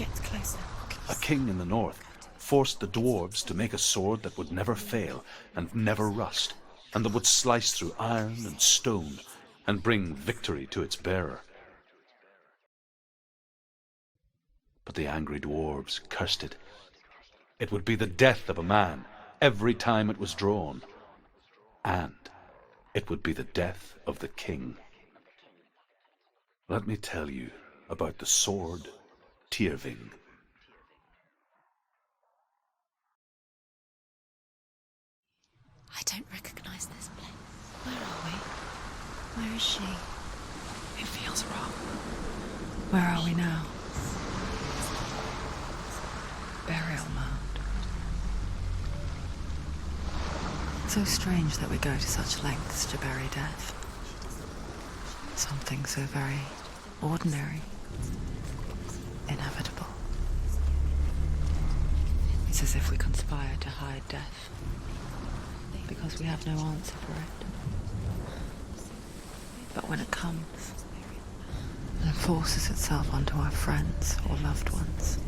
Get closer. A king in the north forced the dwarves to make a sword that would never fail and never rust, and that would slice through iron and stone and bring victory to its bearer. But the angry dwarves cursed it. It would be the death of a man every time it was drawn, and it would be the death of the king. Let me tell you about the sword Tyrving. I don't recognize this place. Where are we? Where is she? It feels wrong. Where are we now? Burial mound. So strange that we go to such lengths to bury death. Something so very ordinary, inevitable. It's as if we conspire to hide death, because we have no answer for it. But when it comes and forces itself onto our friends or loved ones,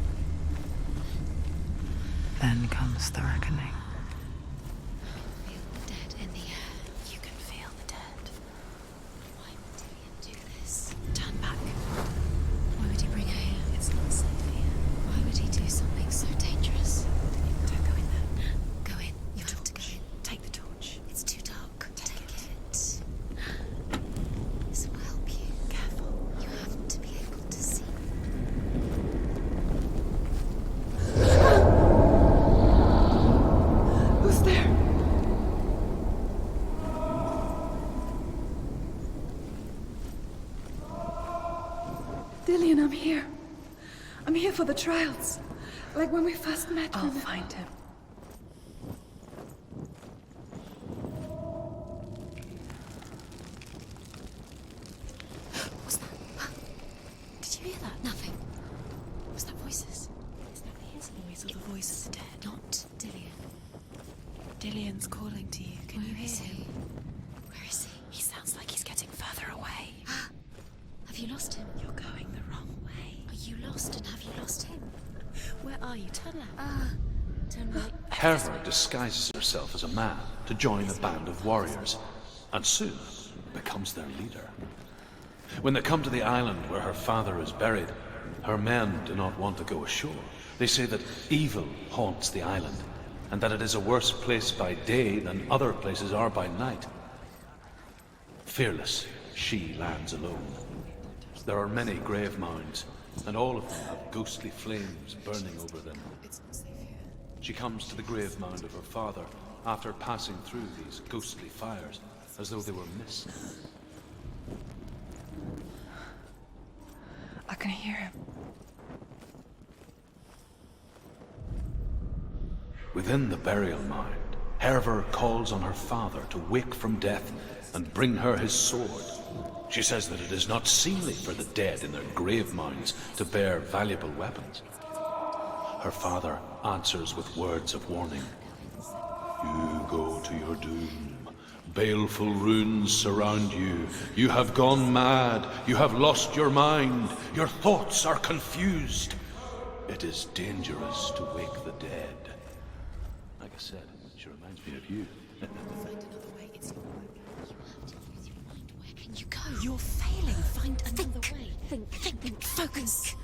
then comes the reckoning. Feel the dead in the air. You can feel the dead. Why would Dillian do this? Turn back. Why would he bring her here? It's not safe here. Why would he do something so dangerous? Don't go in there. Go in. You have to go in. Take the torch. It's too dark. Take it. This will help you. Careful. You have to be able to see. Who's there? Dillian, I'm here. I'm here for the trials. Like when we first met. I'll find him. What's that? Did you hear that? Nothing. Was that voices? Is that his voice or the voice of the dead? Not Dillian. Dillian's calling to you. Can you hear him? Where is he? He sounds like he's getting further away. Have you lost him? You're going the wrong way. Are you lost, and have you lost him? Where are you? Turn left. Turn right. Herva disguises herself as a man to join a band of warriors, and soon becomes their leader. When they come to the island where her father is buried, her men do not want to go ashore. They say that evil haunts the island, and that it is a worse place by day than other places are by night. Fearless, she lands alone. There are many grave mounds, and all of them have ghostly flames burning over them. She comes to the grave mound of her father after passing through these ghostly fires, as though they were mist. I can hear him. Within the burial mound, Herva calls on her father to wake from death and bring her his sword. She says that it is not seemly for the dead in their grave mounds to bear valuable weapons. Her father answers with words of warning. You go to your doom. Baleful runes surround you. You have gone mad. You have lost your mind. Your thoughts are confused. It is dangerous to wake the dead. Like I said, she reminds me of you. Find another way. It's not working. Where can you go? You're failing. Find another way. Think. Focus.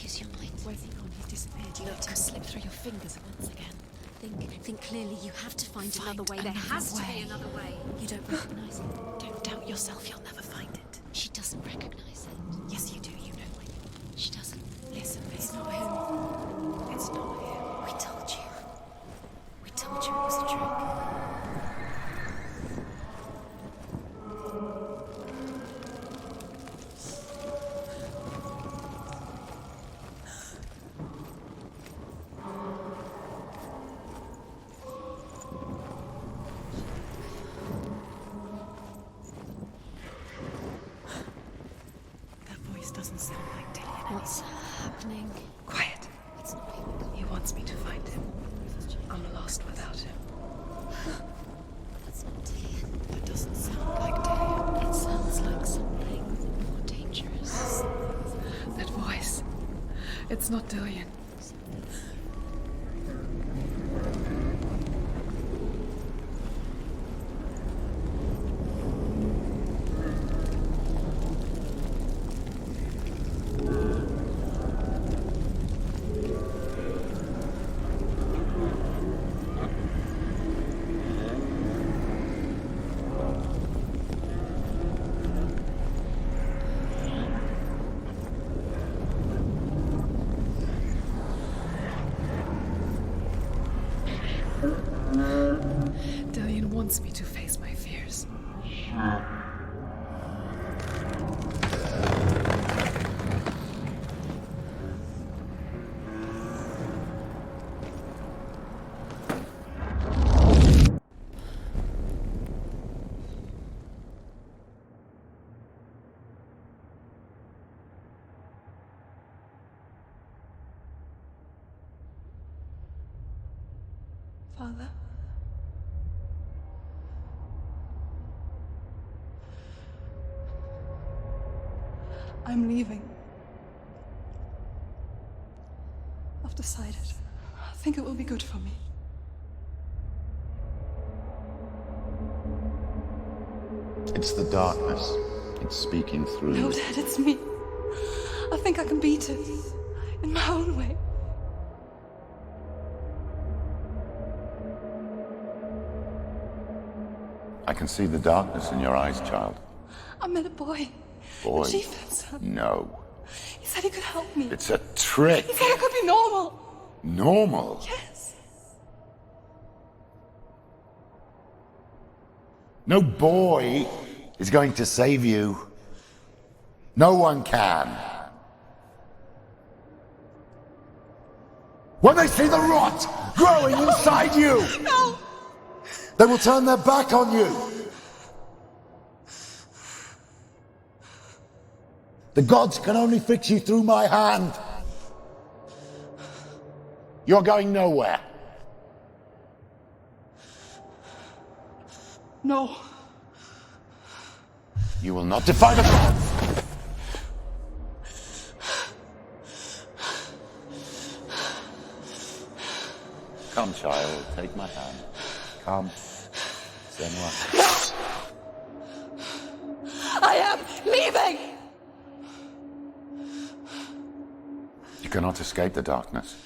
Use your mind. Where's he gone? He's disappeared. You let him slip through your fingers once again. Think clearly. You have to find another way. There has to be another way. You don't recognize it. Don't doubt yourself. You'll never find it. She doesn't recognize it. Yes, you do. You know it. She doesn't. Listen, it's not him. It's not him. We told you. We told you it was a trick. Doesn't sound like Dillian. What's happening? Quiet. It's not him. He wants me to find him. I'm lost without him. That's not Dillian. That doesn't sound like Dillian. It sounds like something more dangerous. That voice. It's not Dillian. Dillian wants me to face my fears. Father? I'm leaving. I've decided. I think it will be good for me. It's the darkness. It's speaking through No, you. Dad, it's me. I think I can beat it. In my own way. I can see the darkness in your eyes, child. I met a boy. Boy. The chief said. No. He said he could help me. It's a trick. He said I could be normal. Normal. Yes. No boy is going to save you. No one can. When they see the rot growing inside you, No! they will turn their back on you. The gods can only fix you through my hand. You're going nowhere. No. You will not defy the gods. Come, child, take my hand. Come. Senua. I am leaving! You cannot escape the darkness.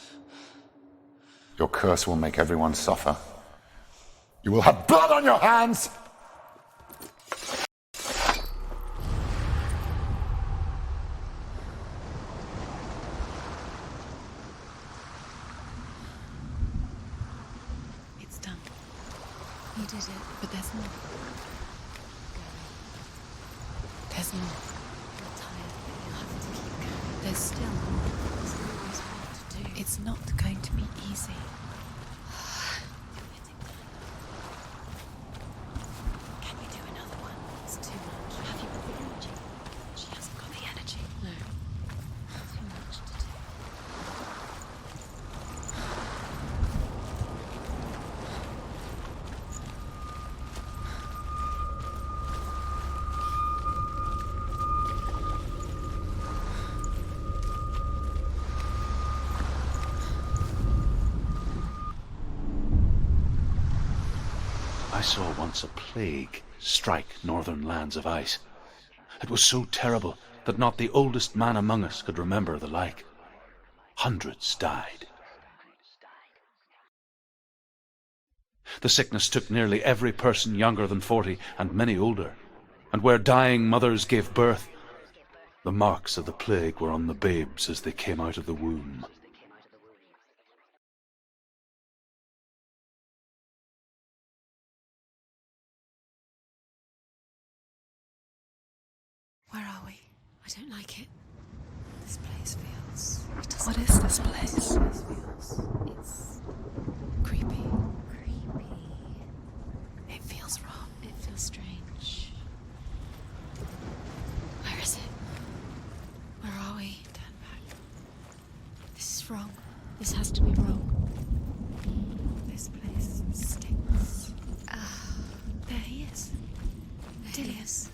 Your curse will make everyone suffer. You will have blood on your hands! It's done. You did it, but there's more. There's more. You're tired, but you have to keep going. There's still more. There's always more to do. It's not going to be easy. Can you do another one? It's too much. Have you got the energy? She hasn't got the energy. No. Too much to do. I saw once a plague strike northern lands of ice. It was so terrible that not the oldest man among us could remember the like. Hundreds died. The sickness took nearly every person younger than 40 and many older, and where dying mothers gave birth, the marks of the plague were on the babes as they came out of the womb. Where are we? I don't like it. This place feels... What is this place? It's creepy. Creepy. It feels wrong. It feels strange. Where is it? Where are we? Turn back. This is wrong. This has to be wrong. This place stinks. There he is. Dillian.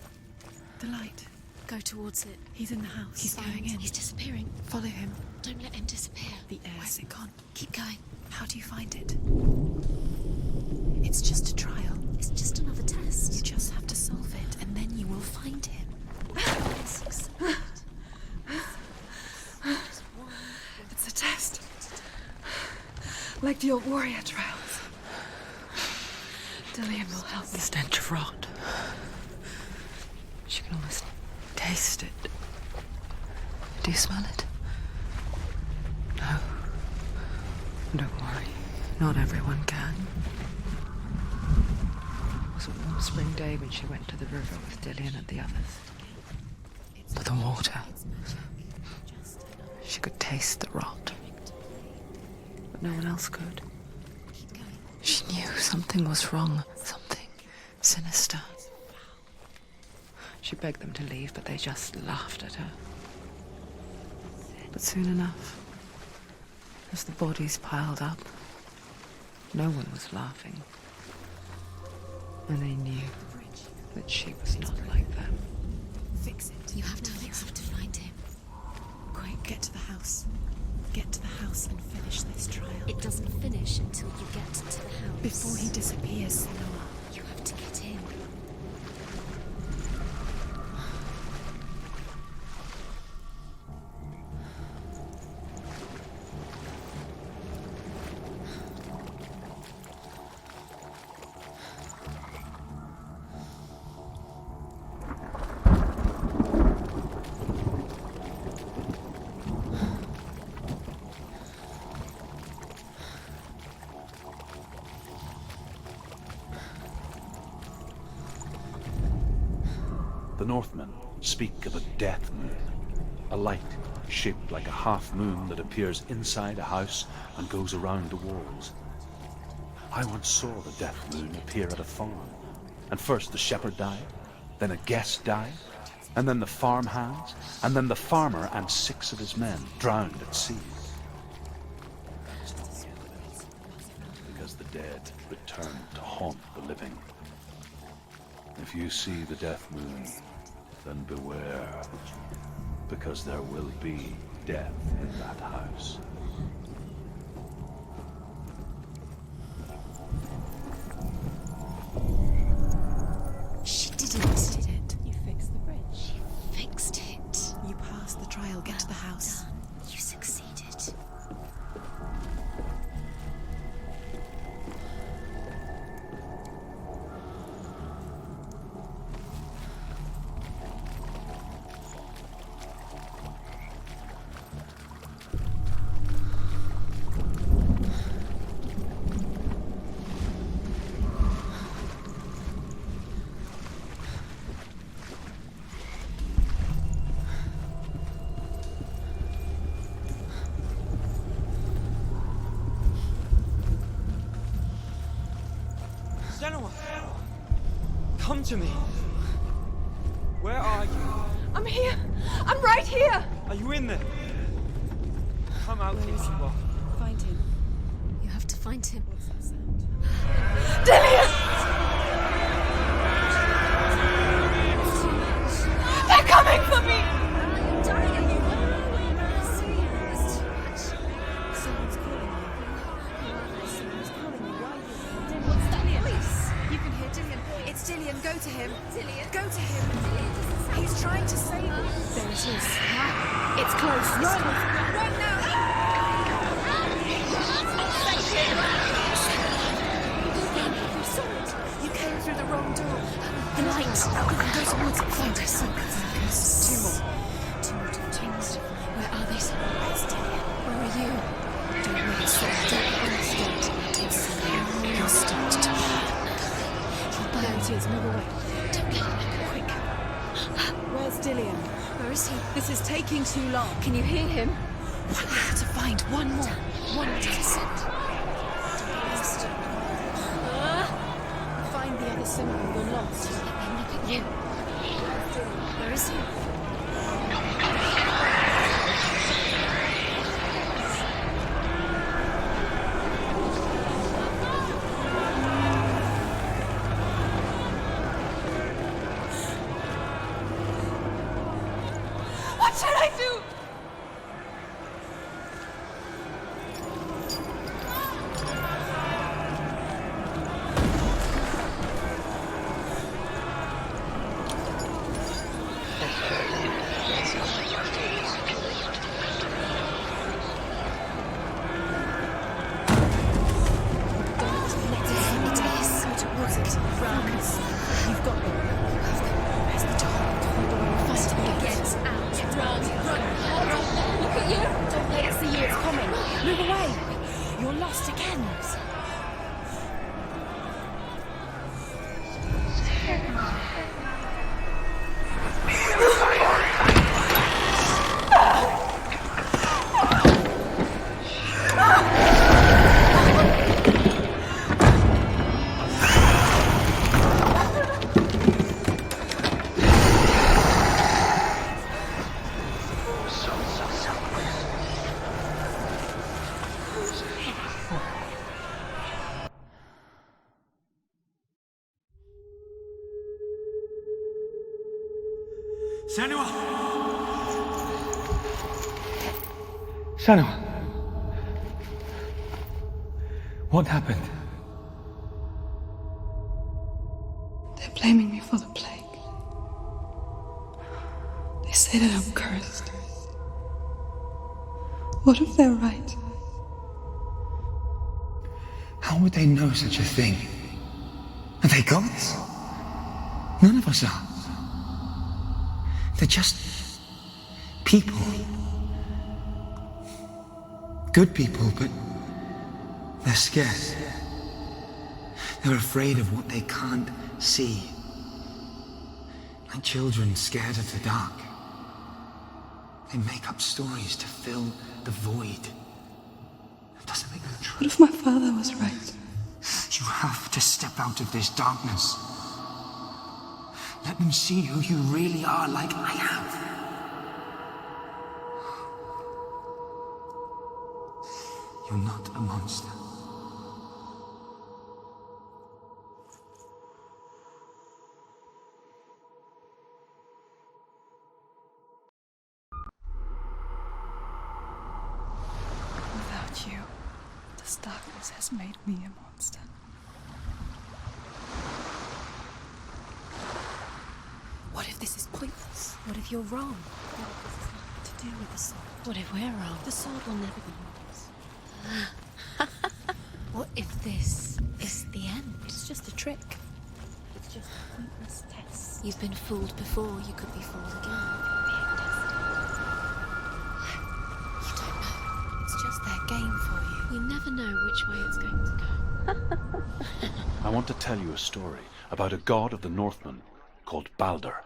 The light. Go towards it. He's in the house. He's going in. He's disappearing. Follow him. Don't let him disappear. The air. Where's it gone? Keep going. How do you find it? It's just a trial. It's just another test. You just have to solve it, and then you will find him. It's a test. Like the old warrior trials. Dillian will help me. The stench of rot. She can almost taste it. Do you smell it? No. Don't worry. Not everyone can. It was a warm spring day when she went to the river with Dillian and the others. But the water. She could taste the rot. But no one else could. She knew something was wrong. Something sinister. She begged them to leave, but they just laughed at her. But soon enough, as the bodies piled up, no one was laughing. And they knew that she was not like them. Fix it. You have to find him. Quick, get to the house. Get to the house and finish this trial. It doesn't finish until you get to the house. Before he disappears, Senua. You have to get in. The Northmen speak of a death moon, a light shaped like a half moon that appears inside a house and goes around the walls. I once saw the death moon appear at a farm, and first the shepherd died, then a guest died, and then the farmhands, and then the farmer and 6 of his men drowned at sea. Because the dead return to haunt the living. If you see the death moon, then beware, because there will be death in that house. She did it. You fixed the bridge. She fixed it. You passed the trial. Get to the house. Done. You succeeded. Senua! Come to me! Where are you? I'm here. I'm right here. Are you in there? Come out if you are. Find him. You have to find him. What's that sound? Dillian! They're coming for me! Someone's calling you. Someone's calling you. What's that? Please. You can hear Dillian. It's Dillian. Go to him. Dillian. Go to him. He's trying to save me. There it is. It's close. Run! Run now! You saw it. You came through the wrong door. The light. Go towards it. Focus. Focus. Two more. Where are they? Where's Dillian? Where are you? Don't wait, sir. Don't wait. He'll start to burn. There it is. Move away. Don't get back. Quick. Where's Dillian? Where is he? This is taking too long. Can you hear him? We have to find one more. One test. Find the other symbol. You're lost. Look at you. Where is he? shall I do? Senua! Senua! What happened? They're blaming me for the plague. They say that I'm cursed. What if they're right? How would they know such a thing? Are they gods? None of us are. They're just people. Good people, but they're scared. They're afraid of what they can't see. Like children scared of the dark. They make up stories to fill the void. That doesn't make them true. What if my father was right? You have to step out of this darkness. Let them see who you really are, like I have. You're not a monster. Without you, this darkness has made me a monster. What if this is pointless? What if you're wrong? What if this is nothing to do with the sword? What if we're wrong? The sword will never be yours. What if this is the end? It's just a trick. It's just a pointless test. You've been fooled before, you could be fooled again. Being tested. You don't know. It's just their game for you. You never know which way it's going to go. I want to tell you a story about a god of the Northmen called Balder.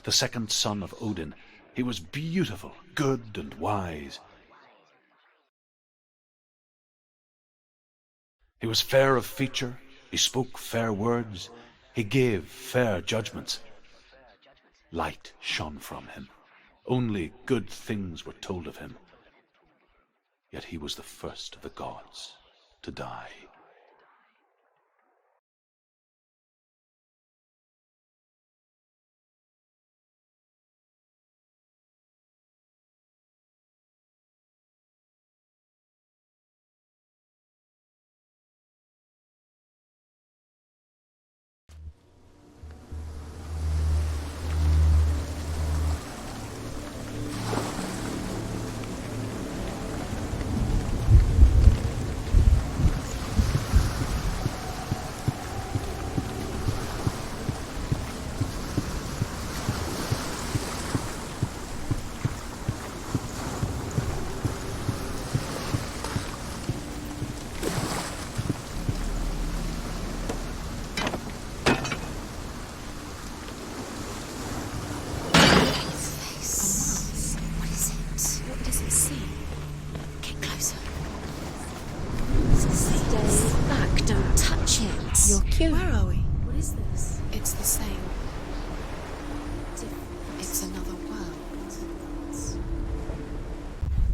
The second son of Odin. He was beautiful, good and wise. He was fair of feature, he spoke fair words, he gave fair judgments. Light shone from him. Only good things were told of him. Yet he was the first of the gods to die. Where are we? What is this? It's the same. It's another world.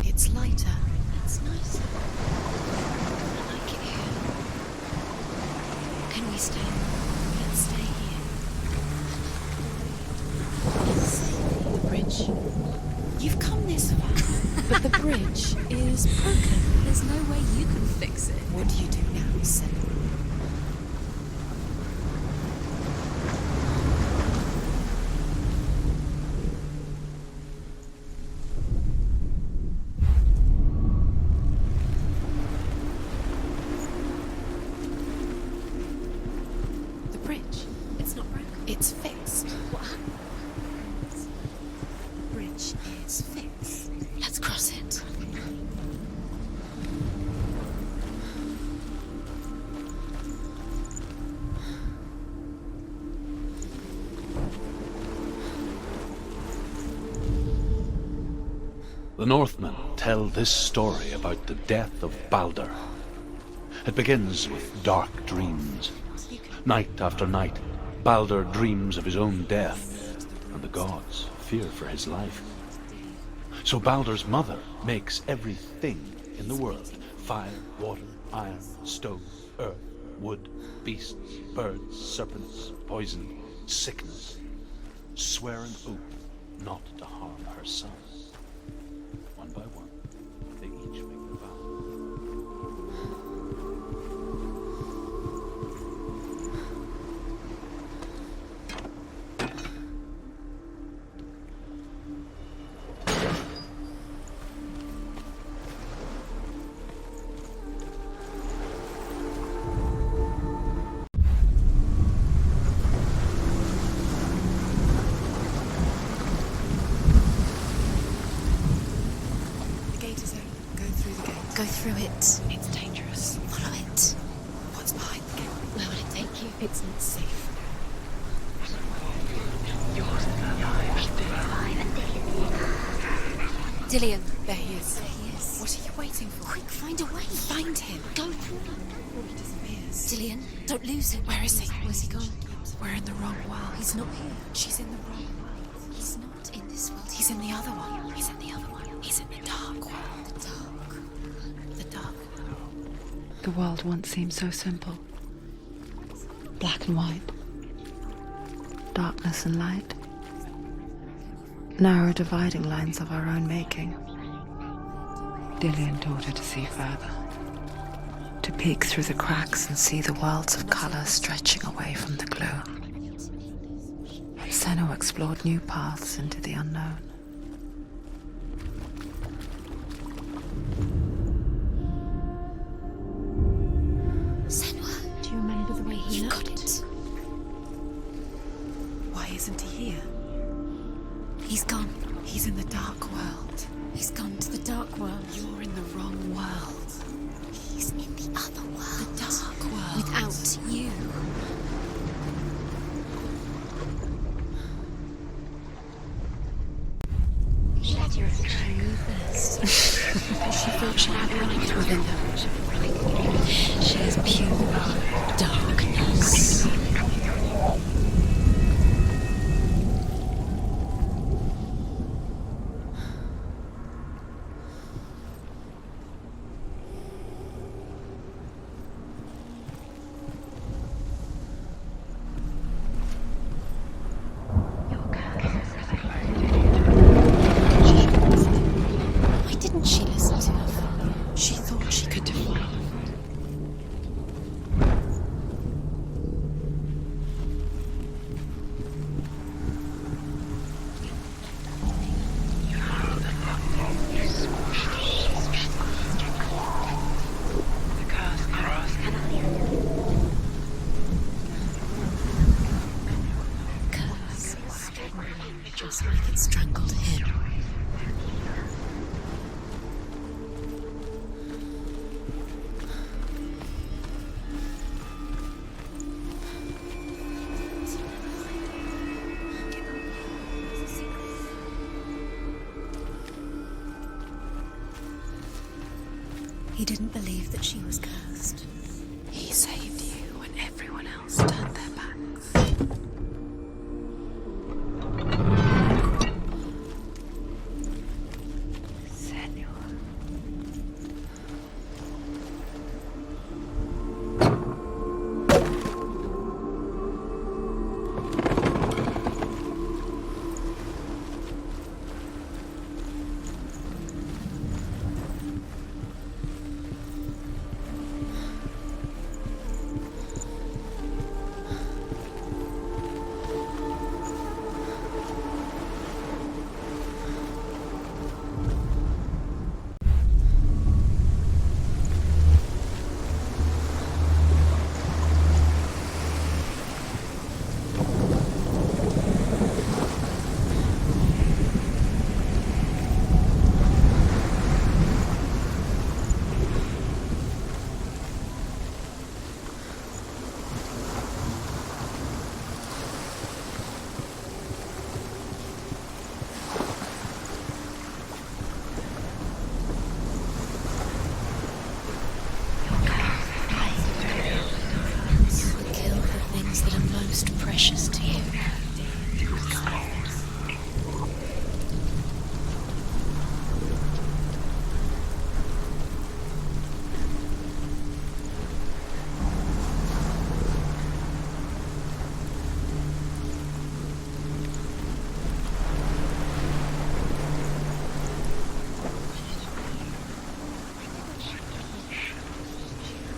It's lighter. It's nicer. I like it here. Can we stay? Let's stay here. Let's see the bridge. But the bridge is broken. There's no way you can fix it. What do you do now, Senua? The bridge. It's not broken. It's fixed. What happened? The bridge is fixed. Let's cross it. The Northmen tell this story about the death of Baldur. It begins with dark dreams. Night after night, Baldur dreams of his own death, and the gods fear for his life. So Baldur's mother makes everything in the world: fire, water, iron, stone, earth, wood, beasts, birds, serpents, poison, sickness, swear an oath not to harm her son. One by one, they each make a vow. Go through it. It's dangerous. Follow it. What's behind the gate? Where will it take you? It's not safe. Dillion. There he is. There he is. What are you waiting for? Quick, find a way. Find him. Go through that door. He disappears. Dillion, don't lose him. Where is he? Where's he gone? We're in the wrong world. He's not here. She's in the wrong world. He's not in this world. He's in the other one. He's in the other one. He's in the dark world. The dark. The dark. The world once seemed so simple. Black and white. Darkness and light. Narrow dividing lines of our own making. Dillion taught her to see further. To peek through the cracks and see the worlds of colour stretching away from the gloom. And Senua explored new paths into the unknown. Senua, do you remember the way he looked? Got it. Why isn't he here? He's gone. He's in the dark world. He's gone to the dark world. You're in the wrong world. He's in the other world. The dark world. Without you. She thought she had light within her. She is pure darkness. Why didn't she listen to her father? She thought she could defy him. Curse. Just like it strangled him. He didn't believe that she was cursed. He saved you when everyone else turned their backs.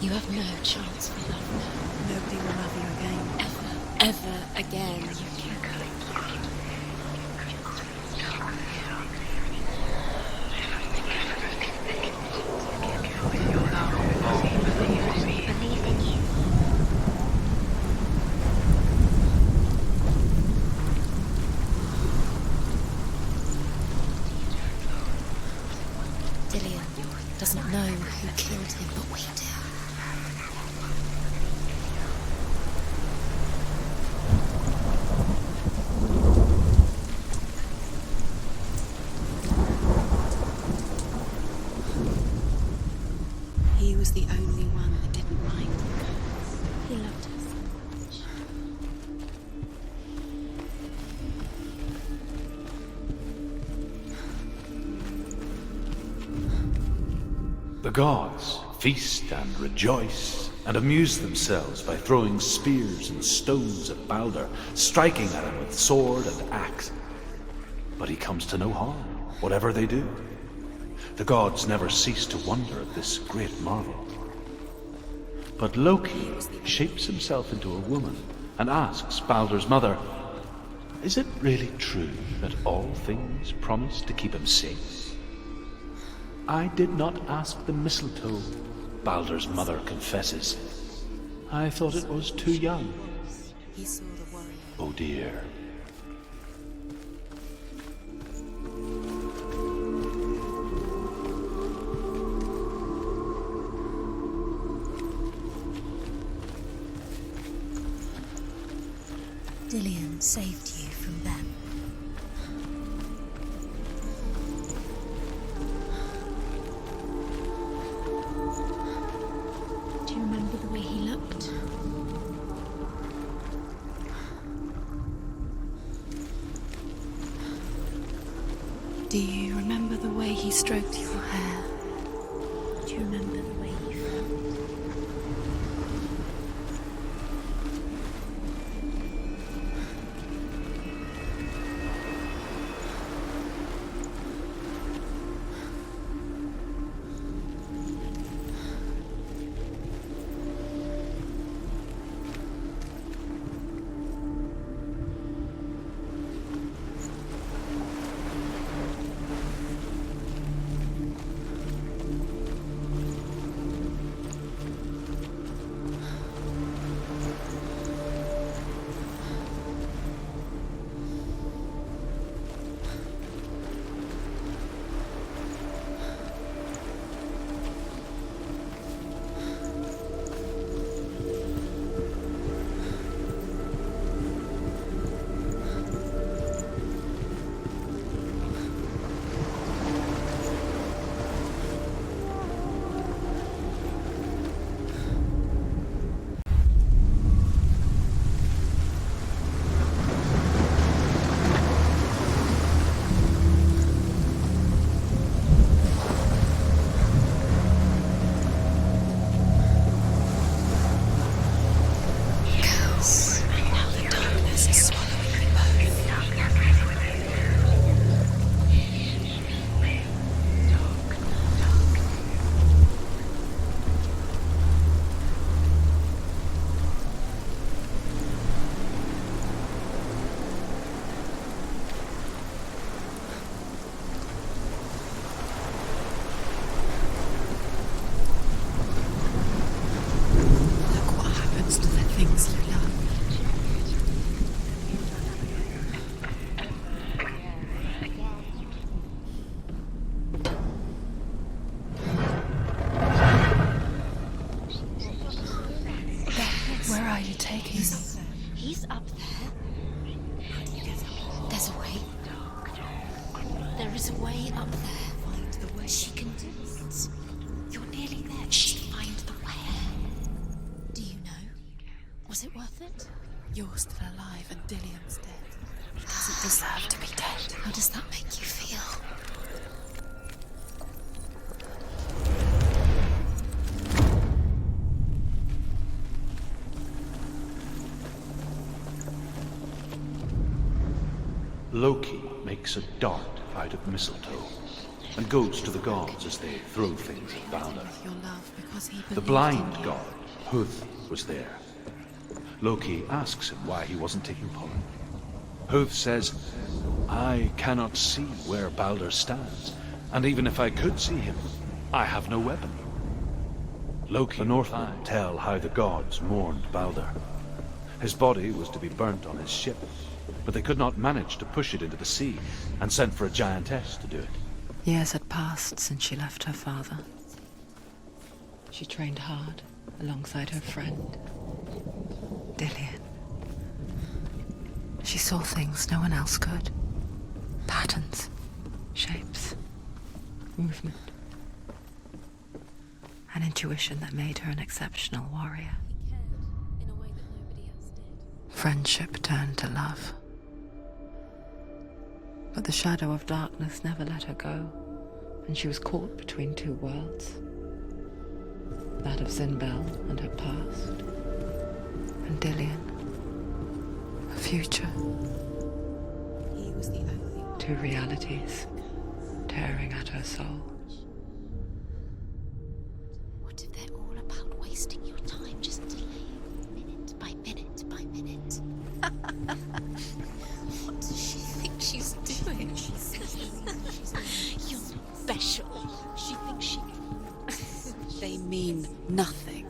You have no chance for love now. Nobody will love you again. Ever again. Dillian doesn't know who killed him, but we do. He was the only one that didn't mind. He loved her so much. The gods feast and rejoice and amuse themselves by throwing spears and stones at Baldur, striking at him with sword and axe. But he comes to no harm, whatever they do. The gods never cease to wonder at this great marvel. But Loki shapes himself into a woman and asks Baldur's mother, "Is it really true that all things promise to keep him safe?" "I did not ask the mistletoe," Baldur's mother confesses. "I thought it was too young." He saw the warrior. Oh dear. Dillian saved you from them. Do you remember the way he looked? Do you remember the way he stroked your hair? Do you remember the way you felt? He's up there. There's a way. There is a way up there. Find the way. She can do it. You're nearly there. She'll find the way. Do you know? Was it worth it? You're still alive and Dillian's dead. He doesn't deserve to be dead. How does that make you feel? Loki makes a dart out of mistletoe. and goes to the gods as they throw things at Balder. Your love because he The believed blind in you. god, Huth, was there. Loki asks him why he wasn't taking part. Huth says, I cannot see where Balder stands, and even if I could see him, I have no weapon. Loki and the Northmen tell how the gods mourned Balder. His body was to be burnt on his ship, but they could not manage to push it into the sea, and sent for a giantess to do it. Years had passed since she left her father. She trained hard alongside her friend, Dillion. She saw things no one else could. Patterns, shapes, movement. An intuition that made her an exceptional warrior. He cared in a way that nobody else did. Friendship turned to love. But the shadow of darkness never let her go, and she was caught between two worlds. That of Zinbel and her past, and Dillion, her future. He was the only one. Two realities tearing at her soul. What if they're all about wasting your time, just delaying minute by minute by minute? What does she think she's doing? You're special. She thinks she can. They mean nothing.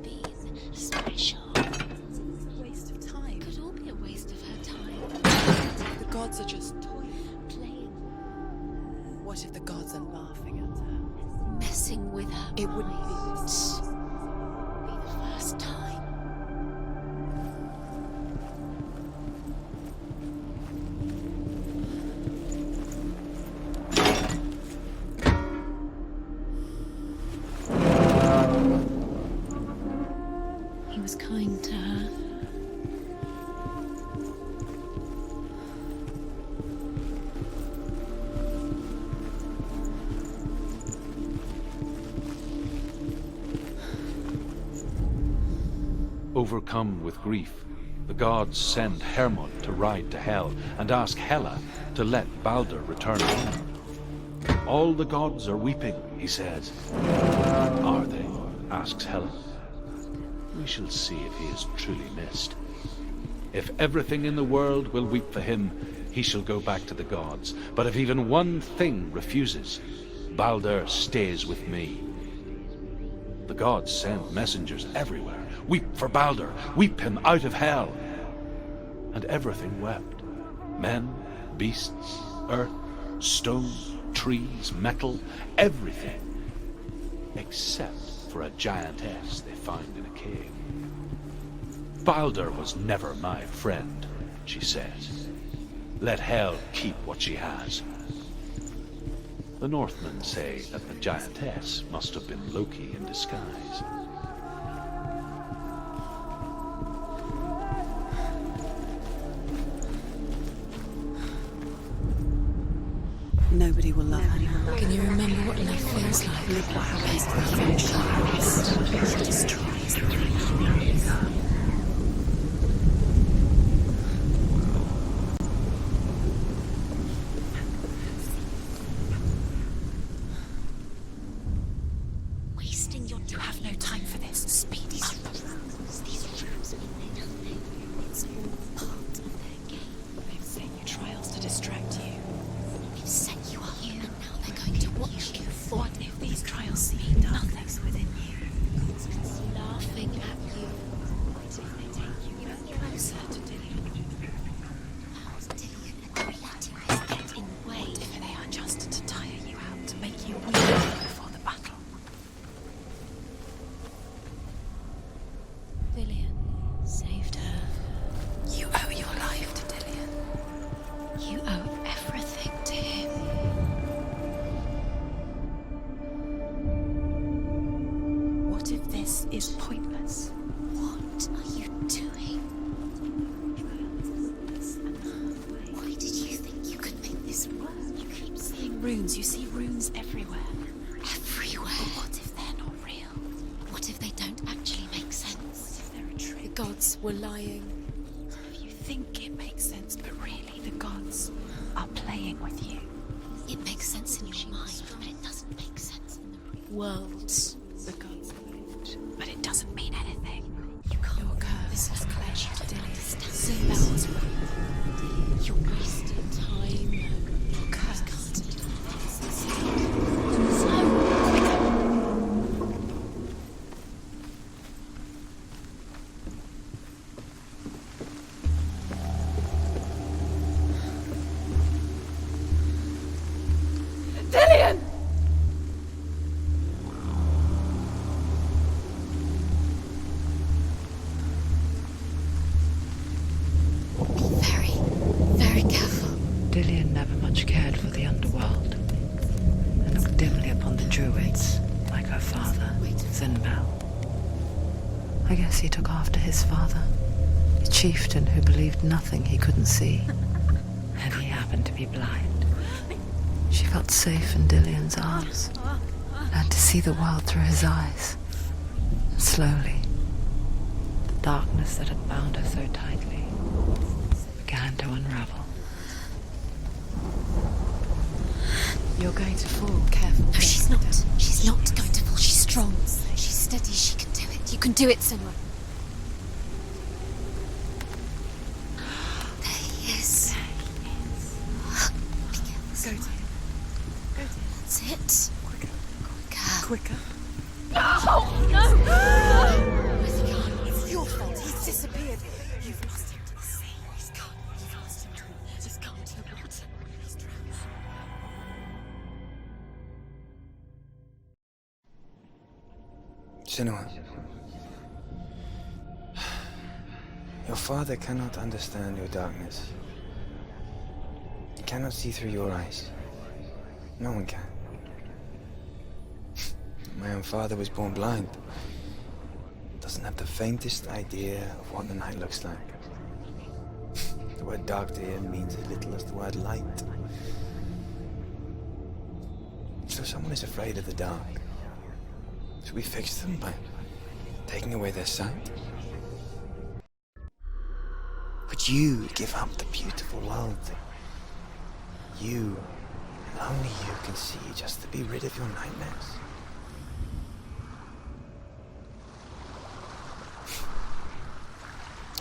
Being special. Waste of time. Could all be a waste of her time. The gods are just Playing, What if the gods are laughing at her? messing with her. It wouldn't be mind. this. Be the first time. He was kind to her. Overcome with grief, the gods send Hermod to ride to Hell and ask Hela to let Balder return home. All the gods are weeping, he says. Are they? Asks Hela. We shall see if he is truly missed. If everything in the world will weep for him, he shall go back to the gods. But if even one thing refuses, Balder stays with me. The gods send messengers everywhere. Weep for Balder, weep him out of Hell. And everything wept. Men, beasts, earth, stone, trees, metal, everything. Except for a giantess they find in a cave. Balder was never my friend, she says. Let Hell keep what she has. The Northmen say that the giantess must have been Loki in disguise. Nobody will love her. Can you remember what love feels like? Look what happens to the French. She destroys the wasting your time. You have no time for this. Speed up. These rules mean nothing. It's all part of their game. They've set you trials to distract you. They've set you up, and now they're going to watch you. What if these trials mean darkness within you? It's laughing at you. What if they take you even closer to Dillion? How's Dillion and letting this get in the way? What if they are just to tire you out, to make you weak before the battle? Dillion saved her. You owe your life to Dillion. You owe everything to him. What if this is pointless? What are you doing? Why did you think you could make this work? You keep seeing Runes, you see runes everywhere. everywhere. What if they're not real? What if they don't actually make sense? If they're a trick? The gods were lying. If you think it makes sense, but really the gods are playing with you. It makes sense in your mind. worlds. The gods wait. But it doesn't mean anything. Your curse This is has clenched. clenched You don't Dillian. understand. Bells. You're wasting time. Your curse. Dillian! Very, very careful. Dillian never much cared for the underworld, and looked dimly upon the druids, like her father, Zinbel. I guess he took after his father, a chieftain who believed nothing he couldn't see, and he happened to be blind. She felt safe in Dillian's arms, learned to see the world through his eyes. And slowly, the darkness that had bound her so tightly began to unravel. You're going to fall, careful. No, she's not. She's not going to fall. She's strong. She's steady. She can do it. You can do it, Senua. There he is. Be careful, Go to Senua. him. Go to him. That's it. Quicker. Quicker. Where's he gone? It's your fault. He's disappeared. You've lost him to the sea. He's gone. You've lost him to the He's gone to the water. He's drowned. Senua. Your father cannot understand your darkness. He cannot see through your eyes. No one can. My own father was born blind. Doesn't have the faintest idea of what the night looks like. The word dark to him means as little as the word light. So someone is afraid of the dark. Should we fix them by taking away their sight? Would you give up the beautiful world that you, and only you, can see just to be rid of your nightmares?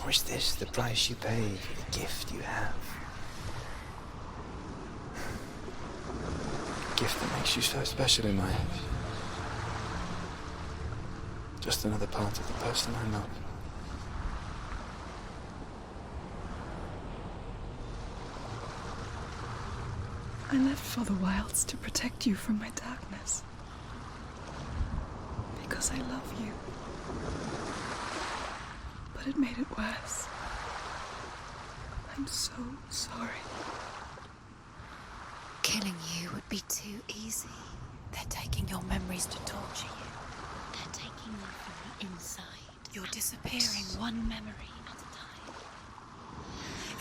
Or is this the price you pay for the gift you have? A gift that makes you so special in my eyes. Just another part of the person I love. I left for the wilds to protect you from my darkness. Because I love you. But it made it worse. I'm so sorry. Killing you would be too easy. They're taking your memories to torture you. They're taking them from the inside. You're disappearing one memory at a time.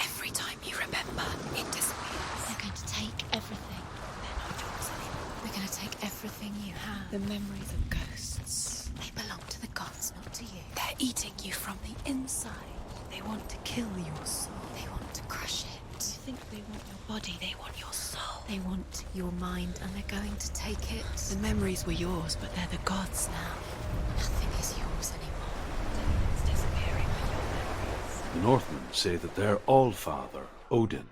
Every time you remember, it disappears. They're going to take everything. They're not yours anymore. They're going to take everything you have. The memories of ghosts. They belong to the gods, not to you. They're eating you from the inside. They want to kill your soul. They want to crush it. You think they want your body, they want your soul. They want your mind, and they're going to take it. The memories were yours, but they're the gods now. Nothing is yours anymore. It's disappearing with your memories. The Northmen say that their Allfather, Odin,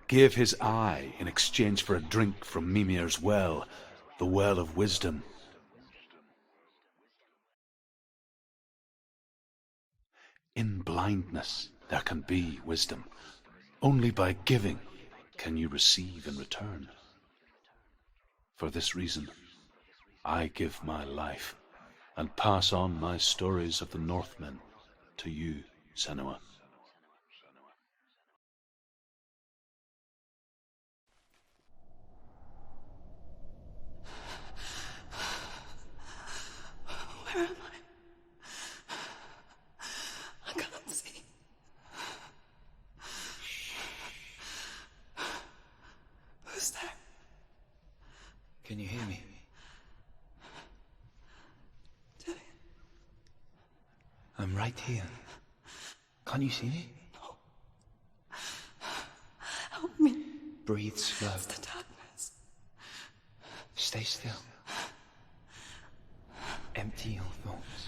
gave his eye in exchange for a drink from Mimir's well, the Well of Wisdom. In blindness there can be wisdom. Only by giving can you receive in return. For this reason, I give my life and pass on my stories of the Northmen to you, Senua. Where am I? I can't see. Who's there? Can you hear me? Dillian. I'm right here. Can't you see me? Help me. Breathe slow. It's the darkness. Stay still. Empty your thoughts.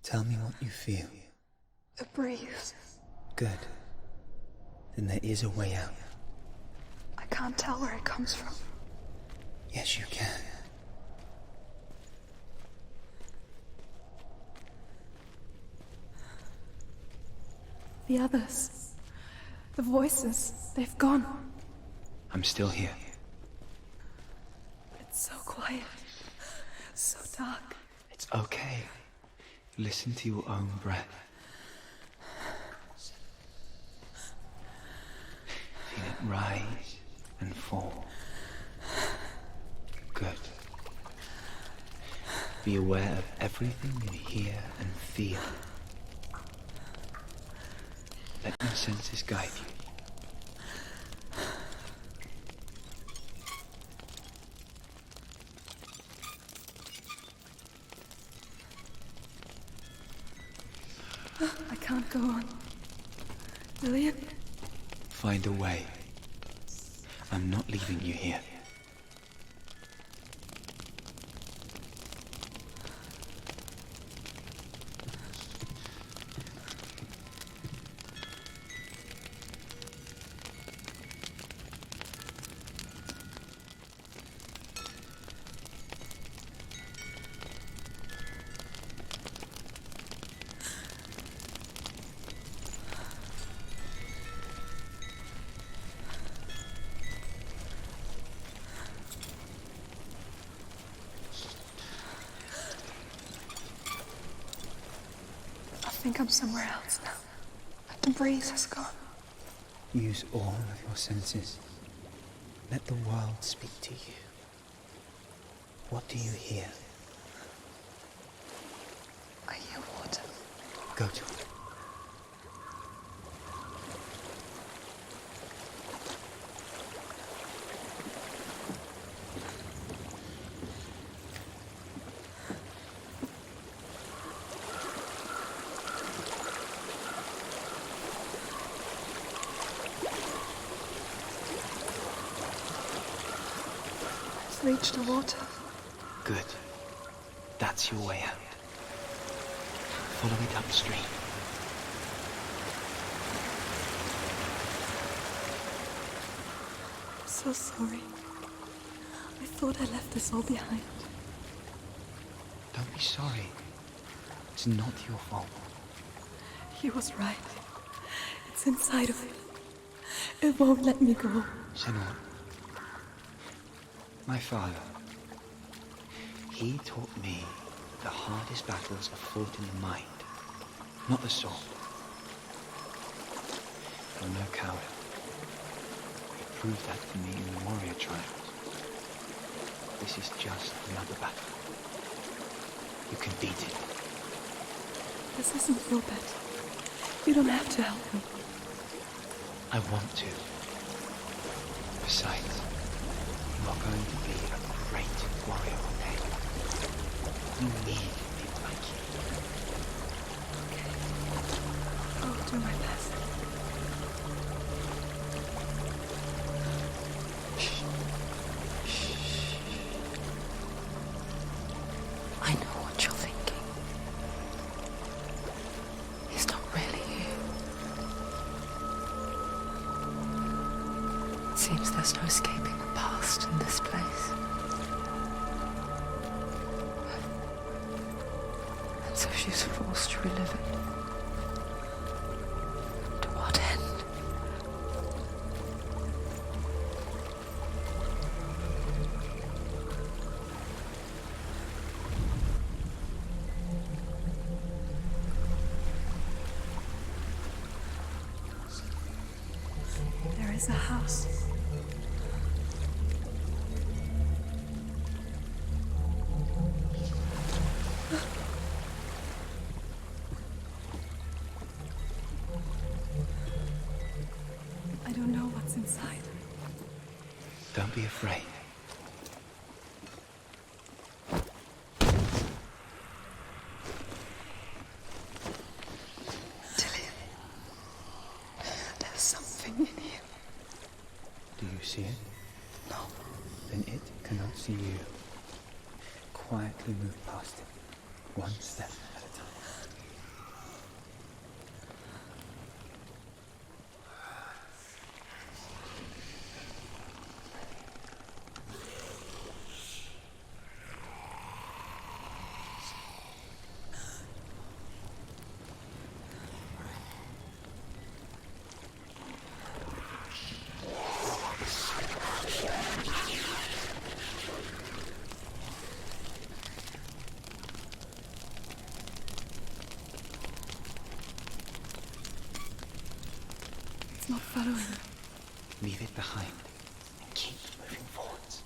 Tell me what you feel. A breeze. Good. Then there is a way out. I can't tell where it comes from. Yes, you can. The others. The voices. They've gone. I'm still here. It's so quiet. So dark. It's okay. Listen to your own breath. Feel it rise and fall. Good. Be aware of everything you hear and feel. Let your senses guide you. I can't go on. Lillian? Find a way. I'm not leaving you here. I think I'm somewhere else now. The breeze has gone. Use all of your senses. Let the world speak to you. What do you hear? I hear water. Go to it. It's reached the water. Good. That's your way out. Follow it upstream. I'm so sorry. I thought I left this all behind. Don't be sorry. It's not your fault. He was right. It's inside of me. It won't let me go. Senua. My father. He taught me that the hardest battles are fought in the mind, not the sword. I'm no coward. He proved that to me in the warrior trials. This is just another battle. You can beat it. This isn't your bet. You don't have to help me. I want to. Besides, you are going to be a great warrior one day. You need people like you. Okay. I'll do my best. I know what you're thinking. He's not really here. It seems there's no escaping the past in this place. And so she's forced to relive it. To what end? There is a house. I don't know what's inside. Don't be afraid. Dillian, there's something in here. Do you see it? No. Then it cannot see you. Quietly move past it, one step at a time. It's not following. Leave it behind and keep moving forwards.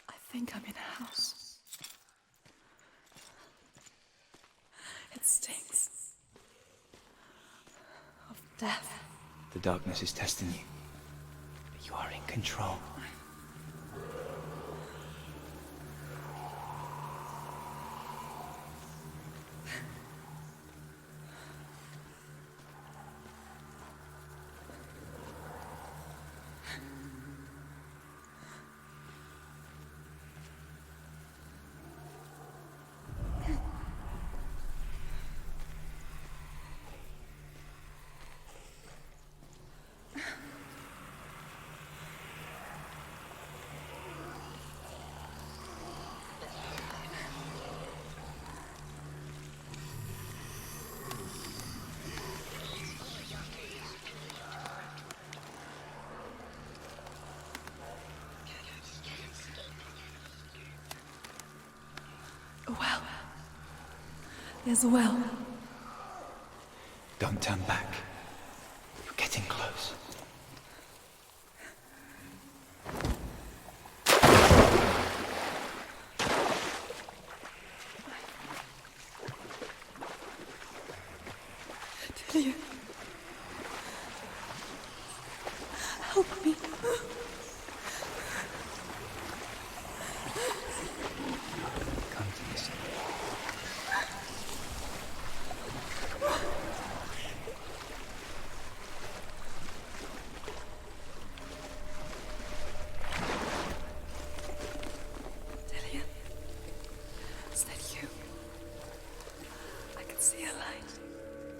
I think I'm in a house. It stinks of death. The darkness is testing you, but you are in control. A well. There's a well. Don't turn back. You're getting close. Delia. Help me. Come to this. Delia. Is that you? I can see a light.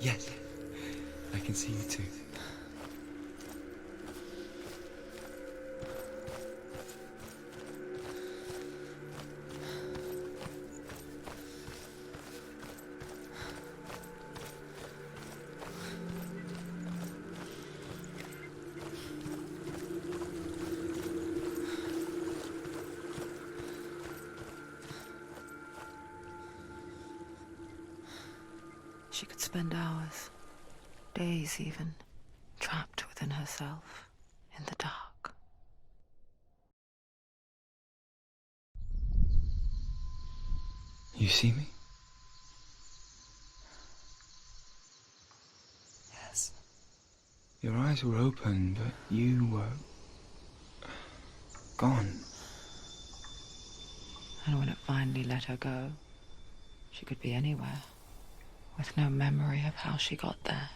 Yes, I can see you too. She could spend hours, days even, trapped with within herself, in the dark. You see me? Yes. Your eyes were open, but you were gone. And when it finally let her go, she could be anywhere, with no memory of how she got there.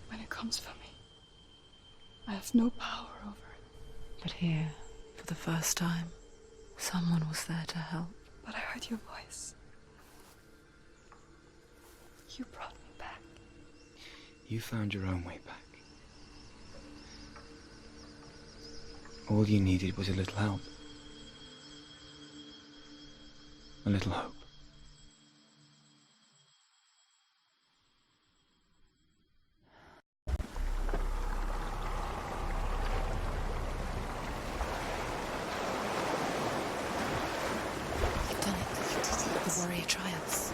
When it comes for me, I have no power over it. But here, for the first time, someone was there to help. But I heard your voice. You brought me back. You found your own way back. All you needed was a little help. A little hope. You've done it. The warrior triumphs.